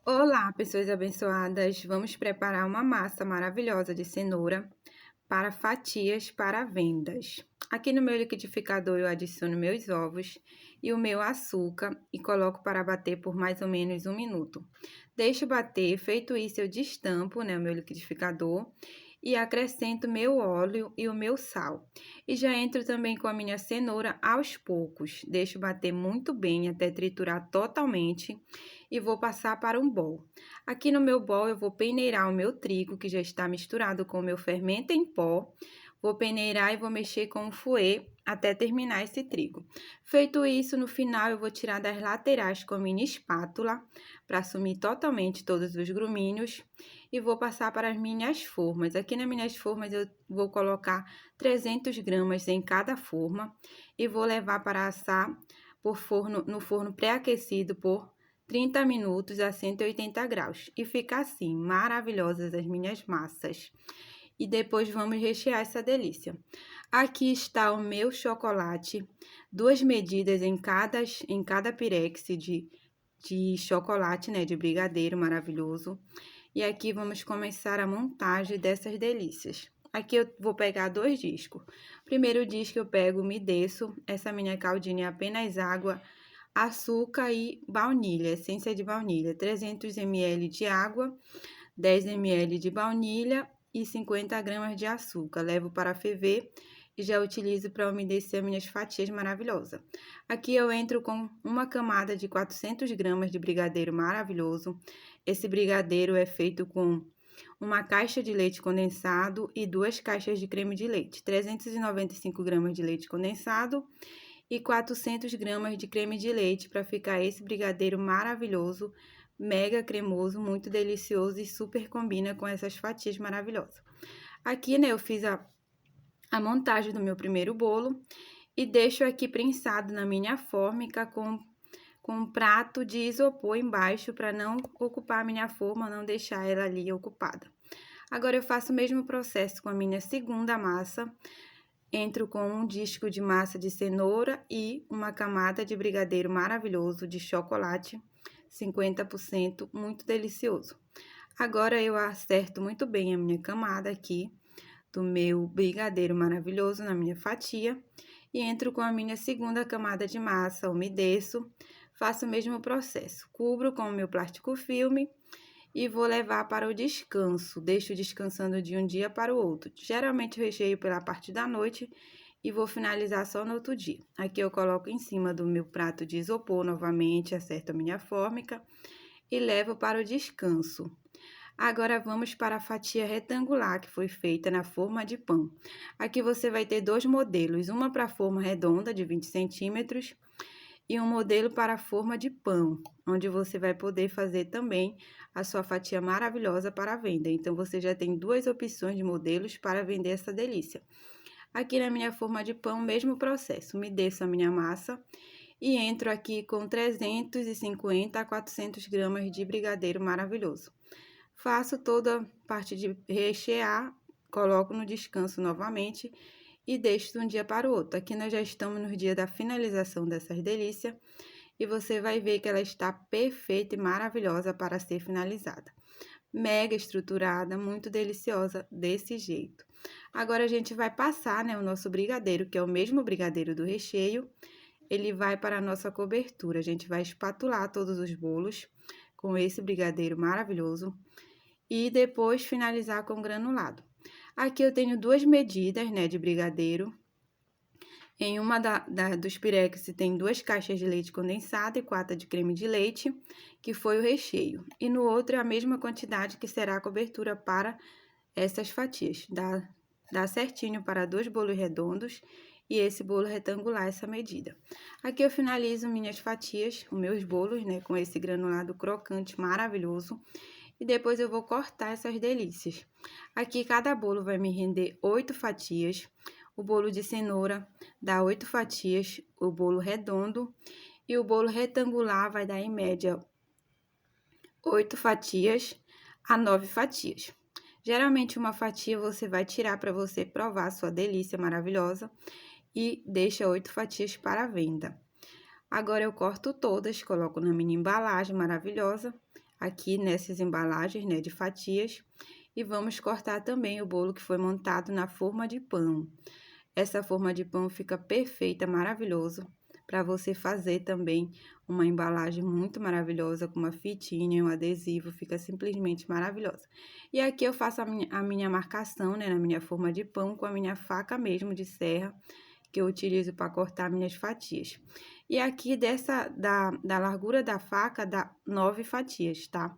Olá, pessoas abençoadas! Vamos preparar uma massa maravilhosa de cenoura para fatias para vendas. Aqui no meu liquidificador eu adiciono meus ovos e o meu açúcar e coloco para bater por mais ou menos 1 minuto. Deixo bater, feito isso eu destampo, o meu liquidificador e acrescento meu óleo e o meu sal. E já entro também com a minha cenoura aos poucos. Deixo bater muito bem até triturar totalmente e vou passar para um bowl. Aqui no meu bowl eu vou peneirar o meu trigo, que já está misturado com o meu fermento em pó. Vou peneirar e vou mexer com o fouet até terminar esse trigo. Feito isso, no final eu vou tirar das laterais com a minha espátula para sumir totalmente todos os grumínios e vou passar para as minhas formas. Aqui nas minhas formas eu vou colocar 300 gramas em cada forma e vou levar para assar no forno pré-aquecido por 30 minutos a 180 graus. E fica assim, maravilhosas as minhas massas. E depois vamos rechear essa delícia. Aqui está o meu chocolate, 2 medidas em cada pirex de chocolate, de brigadeiro maravilhoso. E aqui vamos começar a montagem dessas delícias. Aqui eu vou pegar 2 discos. Primeiro disco eu pego umedeço, essa minha caldinha é apenas água, açúcar e baunilha, essência de baunilha, 300 ml de água, 10 ml de baunilha e 50 gramas de açúcar. Levo para ferver e já utilizo para umedecer as minhas fatias maravilhosas. Aqui eu entro com uma camada de 400 gramas de brigadeiro maravilhoso. Esse brigadeiro é feito com uma caixa de leite condensado e 2 caixas de creme de leite, 395 gramas de leite condensado e 400 gramas de creme de leite para ficar esse brigadeiro maravilhoso, mega cremoso, muito delicioso e super combina com essas fatias maravilhosas. Aqui, eu fiz a montagem do meu primeiro bolo e deixo aqui prensado na minha fórmica com um prato de isopor embaixo para não ocupar a minha forma, não deixar ela ali ocupada. Agora eu faço o mesmo processo com a minha segunda massa. Entro com um disco de massa de cenoura e uma camada de brigadeiro maravilhoso de chocolate, 50%, muito delicioso. Agora eu acerto muito bem a minha camada aqui do meu brigadeiro maravilhoso na minha fatia e entro com a minha segunda camada de massa, umedeço, faço o mesmo processo, cubro com o meu plástico filme e vou levar para o descanso. Deixo descansando de um dia para o outro. Geralmente eu recheio pela parte da noite e vou finalizar só no outro dia. Aqui eu coloco em cima do meu prato de isopor novamente, acerto a minha fórmica e levo para o descanso. Agora vamos para a fatia retangular que foi feita na forma de pão. Aqui você vai ter 2 modelos, uma para a forma redonda de 20 centímetros e um modelo para a forma de pão, onde você vai poder fazer também a sua fatia maravilhosa para venda. Então, você já tem 2 opções de modelos para vender essa delícia. Aqui na minha forma de pão, mesmo processo, umedeço a minha massa e entro aqui com 350 a 400 gramas de brigadeiro maravilhoso. Faço toda a parte de rechear, coloco no descanso novamente e deixo de um dia para o outro. Aqui nós já estamos no dia da finalização dessas delícias e você vai ver que ela está perfeita e maravilhosa para ser finalizada. Mega estruturada, muito deliciosa desse jeito. Agora a gente vai passar, o nosso brigadeiro, que é o mesmo brigadeiro do recheio, ele vai para a nossa cobertura. A gente vai espatular todos os bolos com esse brigadeiro maravilhoso e depois finalizar com granulado. Aqui eu tenho 2 medidas, de brigadeiro. Em uma dos pirex tem 2 caixas de leite condensado e 4 de creme de leite, que foi o recheio. E no outro é a mesma quantidade que será a cobertura para essas fatias. Dá certinho para 2 bolos redondos e esse bolo retangular, essa medida. Aqui eu finalizo minhas fatias, os meus bolos, com esse granulado crocante maravilhoso. E depois eu vou cortar essas delícias. Aqui cada bolo vai me render 8 fatias. O bolo de cenoura dá 8 fatias, o bolo redondo e o bolo retangular vai dar em média 8 fatias a 9 fatias. Geralmente uma fatia você vai tirar para você provar a sua delícia maravilhosa e deixa 8 fatias para venda. Agora eu corto todas, coloco na minha embalagem maravilhosa. aqui nessas embalagens, né, de fatias. E vamos cortar também o bolo que foi montado na forma de pão. Essa forma de pão fica perfeita, maravilhoso, para você fazer também uma embalagem muito maravilhosa, com uma fitinha, um adesivo, fica simplesmente maravilhosa. E aqui eu faço a minha marcação, né, na minha forma de pão, com a minha faca mesmo de serra, que eu utilizo para cortar minhas fatias. E aqui da largura da faca, dá 9 fatias, tá?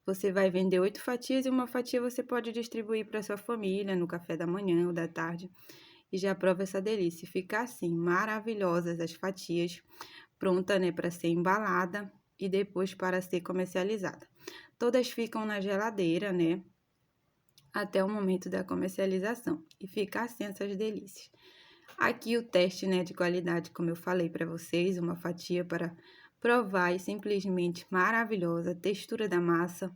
Você vai vender 8 fatias e uma fatia você pode distribuir para sua família no café da manhã ou da tarde. E já prova essa delícia. Fica assim, maravilhosas as fatias, pronta, né, para ser embalada e depois para ser comercializada. Todas ficam na geladeira, né, até o momento da comercialização. E fica assim essas delícias. Aqui o teste, né, de qualidade, como eu falei para vocês, uma fatia para provar e simplesmente maravilhosa, a textura da massa,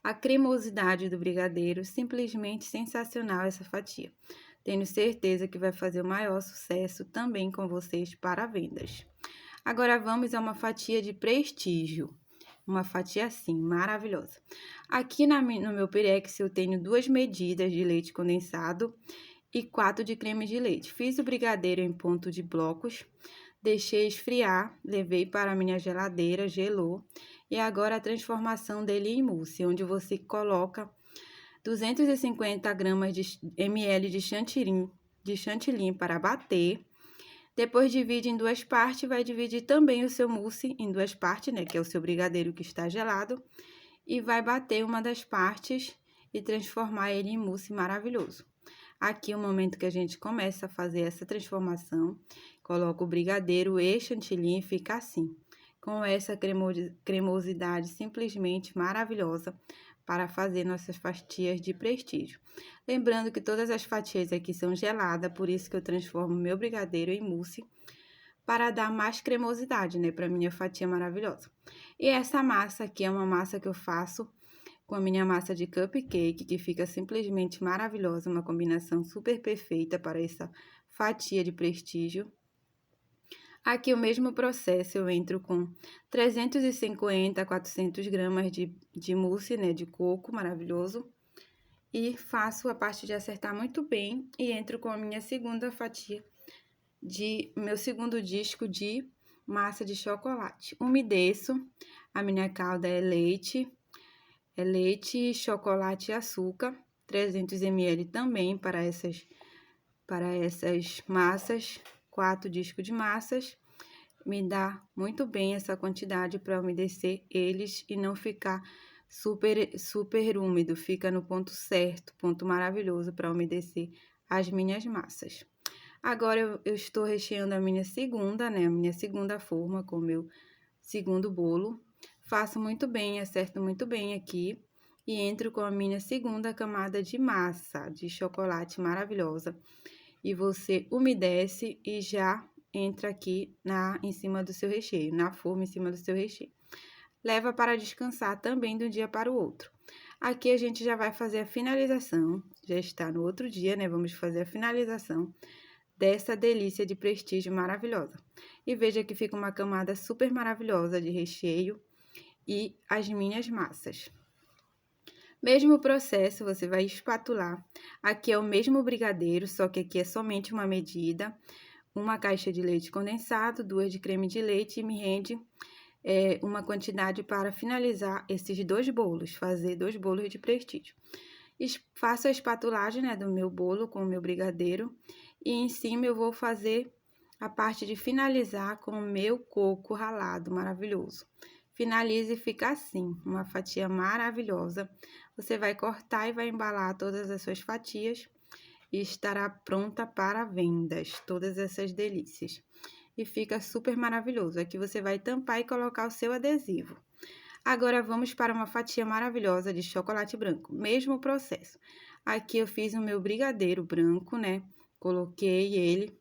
a cremosidade do brigadeiro, simplesmente sensacional essa fatia. Tenho certeza que vai fazer o maior sucesso também com vocês para vendas. Agora vamos a uma fatia de prestígio. Uma fatia assim, maravilhosa. Aqui no meu Pirex eu tenho 2 medidas de leite condensado e 4 de creme de leite. Fiz o brigadeiro em ponto de blocos, deixei esfriar, levei para a minha geladeira, gelou. E agora a transformação dele em mousse, onde você coloca 250 gramas de ml de chantilly para bater. Depois divide em 2 partes, vai dividir também o seu mousse em 2 partes, né, que é o seu brigadeiro que está gelado, e vai bater uma das partes e transformar ele em mousse maravilhoso. Aqui é o momento que a gente começa a fazer essa transformação, coloca o brigadeiro e chantilly e fica assim, com essa cremosidade simplesmente maravilhosa para fazer nossas fatias de prestígio. Lembrando que todas as fatias aqui são geladas, por isso que eu transformo meu brigadeiro em mousse, para dar mais cremosidade, né, para minha fatia maravilhosa. E essa massa aqui é uma massa que eu faço com a minha massa de cupcake, que fica simplesmente maravilhosa, uma combinação super perfeita para essa fatia de prestígio. Aqui o mesmo processo, eu entro com 350 a 400 gramas de mousse, né, de coco maravilhoso. E faço a parte de acertar muito bem e entro com a minha segunda fatia meu segundo disco de massa de chocolate. Umedeço, a minha calda é leite, chocolate e açúcar, 300 ml também para essas massas, 4 discos de massas. Me dá muito bem essa quantidade para umedecer eles e não ficar super úmido, fica no ponto certo, ponto maravilhoso para umedecer as minhas massas. Agora eu estou recheando a minha segunda, né, a minha segunda forma com o meu segundo bolo. Faço muito bem, acerto muito bem aqui e entro com a minha segunda camada de massa de chocolate maravilhosa. E você umedece e já entra aqui em cima do seu recheio, na forma em cima do seu recheio. Leva para descansar também de um dia para o outro. Aqui a gente já vai fazer a finalização, já está no outro dia, né? Vamos fazer a finalização dessa delícia de prestígio maravilhosa. E veja que fica uma camada super maravilhosa de recheio e as minhas massas. Mesmo processo, você vai espatular. Aqui é o mesmo brigadeiro, só que aqui é somente uma medida. Uma caixa de leite condensado, 2 de creme de leite e me rende uma quantidade para finalizar esses 2 bolos, fazer 2 bolos de prestígio. Faço a espatulagem, né, do meu bolo com o meu brigadeiro e em cima eu vou fazer a parte de finalizar com o meu coco ralado maravilhoso. Finalize e fica assim, uma fatia maravilhosa. Você vai cortar e vai embalar todas as suas fatias e estará pronta para vendas, todas essas delícias. E fica super maravilhoso. Aqui você vai tampar e colocar o seu adesivo. Agora, vamos para uma fatia maravilhosa de chocolate branco. Mesmo processo. Aqui eu fiz o meu brigadeiro branco, né? Coloquei ele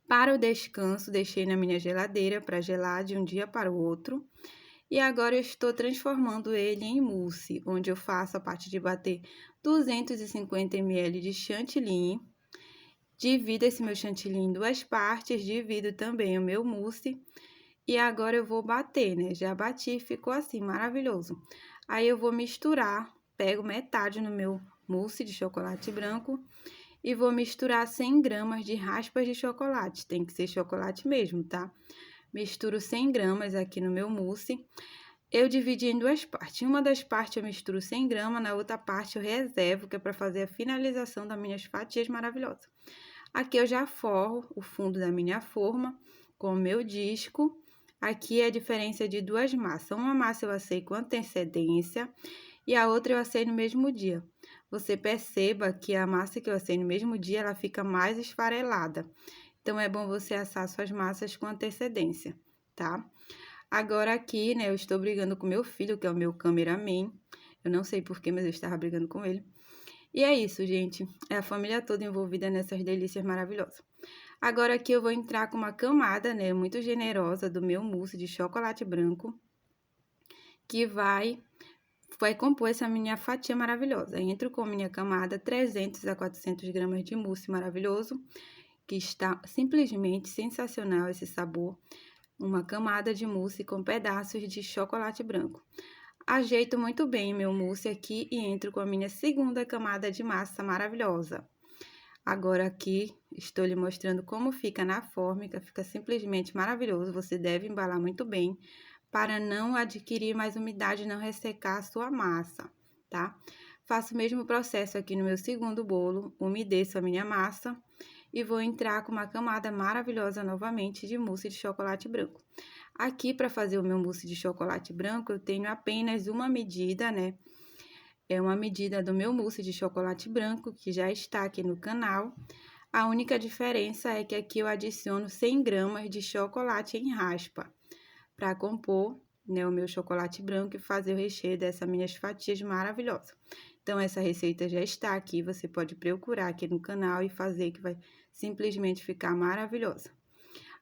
para o descanso, deixei na minha geladeira para gelar de um dia para o outro. E agora eu estou transformando ele em mousse, onde eu faço a parte de bater 250 ml de chantilly. Divido esse meu chantilly em 2 partes, divido também o meu mousse E agora eu vou bater, né? Já bati, ficou assim, maravilhoso. Aí eu vou misturar, pego metade no meu mousse de chocolate branco e vou misturar 100 gramas de raspas de chocolate. Tem que ser chocolate mesmo, tá? Misturo 100 gramas aqui no meu mousse. Eu dividi em duas partes. Em uma das partes eu misturo 100 gramas, na outra parte eu reservo, que é para fazer a finalização das minhas fatias maravilhosas. Aqui eu já forro o fundo da minha forma com o meu disco. Aqui é a diferença de duas massas. Uma massa eu assei com antecedência e a outra eu assei no mesmo dia. Você perceba que a massa que eu assei no mesmo dia, ela fica mais esfarelada. Então, é bom você assar suas massas com antecedência, tá? Agora aqui, né, eu estou brigando com meu filho, que é o meu cameraman. Eu não sei porquê, mas eu estava brigando com ele. E é isso, gente. É a família toda envolvida nessas delícias maravilhosas. Agora aqui eu vou entrar com uma camada, né, muito generosa do meu mousse de chocolate branco, que vai compor essa minha fatia maravilhosa. Entro com minha camada 300 a 400 gramas de mousse maravilhoso, que está simplesmente sensacional esse sabor. Uma camada de mousse com pedaços de chocolate branco. Ajeito muito bem meu mousse aqui e entro com a minha segunda camada de massa maravilhosa. Agora aqui estou lhe mostrando como fica na fórmica, fica simplesmente maravilhoso. Você deve embalar muito bem para não adquirir mais umidade e não ressecar a sua massa, tá? Faço o mesmo processo aqui no meu segundo bolo, umedeço a minha massa e vou entrar com uma camada maravilhosa novamente de mousse de chocolate branco. Aqui, para fazer o meu mousse de chocolate branco, eu tenho apenas uma medida, né? É uma medida do meu mousse de chocolate branco, que já está aqui no canal. A única diferença é que aqui eu adiciono 100 gramas de chocolate em raspa, para compor, né, o meu chocolate branco e fazer o recheio dessas minhas fatias maravilhosas. Então, essa receita já está aqui, você pode procurar aqui no canal e fazer, que vai simplesmente ficar maravilhosa.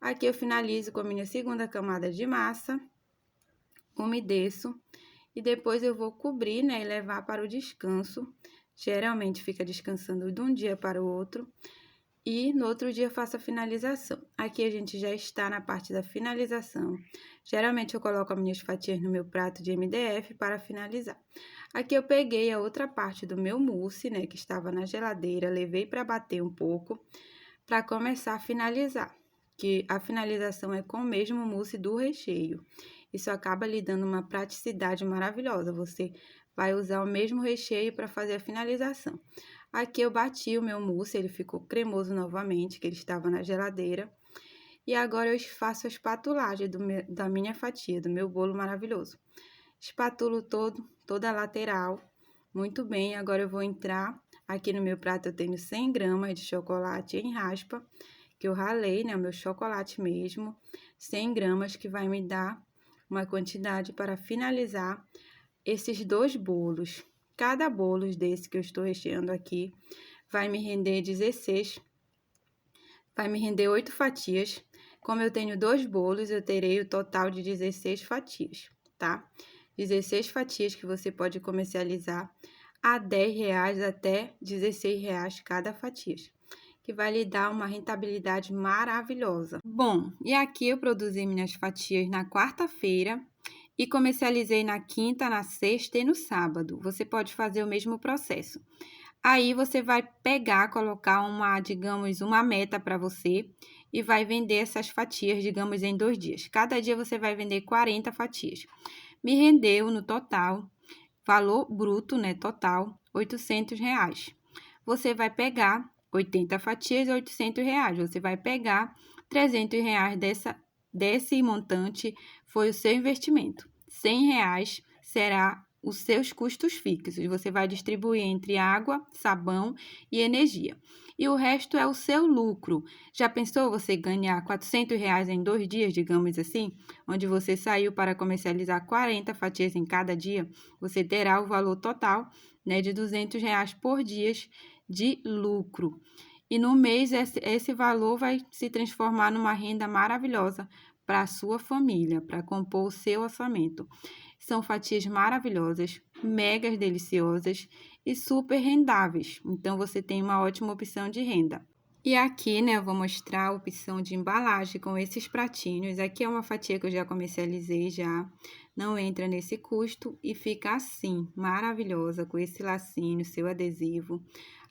Aqui eu finalizo com a minha segunda camada de massa, umedeço e depois eu vou cobrir, né, e levar para o descanso. Geralmente fica descansando de um dia para o outro. E no outro dia eu faço a finalização. Aqui a gente já está na parte da finalização. Geralmente eu coloco as minhas fatias no meu prato de MDF para finalizar. Aqui eu peguei a outra parte do meu mousse, né, que estava na geladeira, levei para bater um pouco, para começar a finalizar. Que a finalização é com o mesmo mousse do recheio. Isso acaba lhe dando uma praticidade maravilhosa. Você vai usar o mesmo recheio para fazer a finalização. Aqui eu bati o meu mousse, ele ficou cremoso novamente, que ele estava na geladeira. E agora eu faço a espatulagem da minha fatia, do meu bolo maravilhoso. Espatulo toda a lateral, muito bem. Agora eu vou entrar, aqui no meu prato eu tenho 100 gramas de chocolate em raspa, que eu ralei, né, o meu chocolate mesmo. 100 gramas que vai me dar uma quantidade para finalizar esses dois bolos. Cada bolo desse que eu estou recheando aqui vai me render 8 fatias. Como eu tenho dois bolos, eu terei o total de 16 fatias, tá? 16 fatias que você pode comercializar a R$10 até R$16 cada fatia, que vai lhe dar uma rentabilidade maravilhosa. Bom, e aqui eu produzi minhas fatias na quarta-feira e comercializei na quinta, na sexta e no sábado. Você pode fazer o mesmo processo. Aí você vai pegar, colocar digamos, uma meta para você e vai vender essas fatias, digamos, em 2 dias. Cada dia você vai vender 40 fatias. Me rendeu no total, valor bruto, né, total, R$800. Você vai pegar 80 fatias, R$800. Você vai pegar R$300 desse montante, foi o seu investimento. R$100 será os seus custos fixos. Você vai distribuir entre água, sabão e energia. E o resto é o seu lucro. Já pensou você ganhar R$400 em 2 dias, digamos assim? Onde você saiu para comercializar 40 fatias em cada dia, você terá o valor total, né, de R$200 por dia de lucro. E no mês, esse valor vai se transformar numa renda maravilhosa para a sua família, para compor o seu orçamento. São fatias maravilhosas, mega deliciosas e super rendáveis. Então, você tem uma ótima opção de renda. E aqui, né, eu vou mostrar a opção de embalagem com esses pratinhos. Aqui é uma fatia que eu já comercializei já, não entra nesse custo e fica assim, maravilhosa, com esse lacinho, seu adesivo.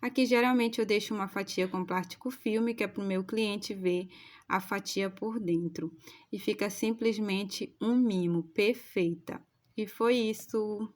Aqui, geralmente, eu deixo uma fatia com plástico filme, que é para o meu cliente ver a fatia por dentro. E fica simplesmente um mimo, perfeita. E foi isso.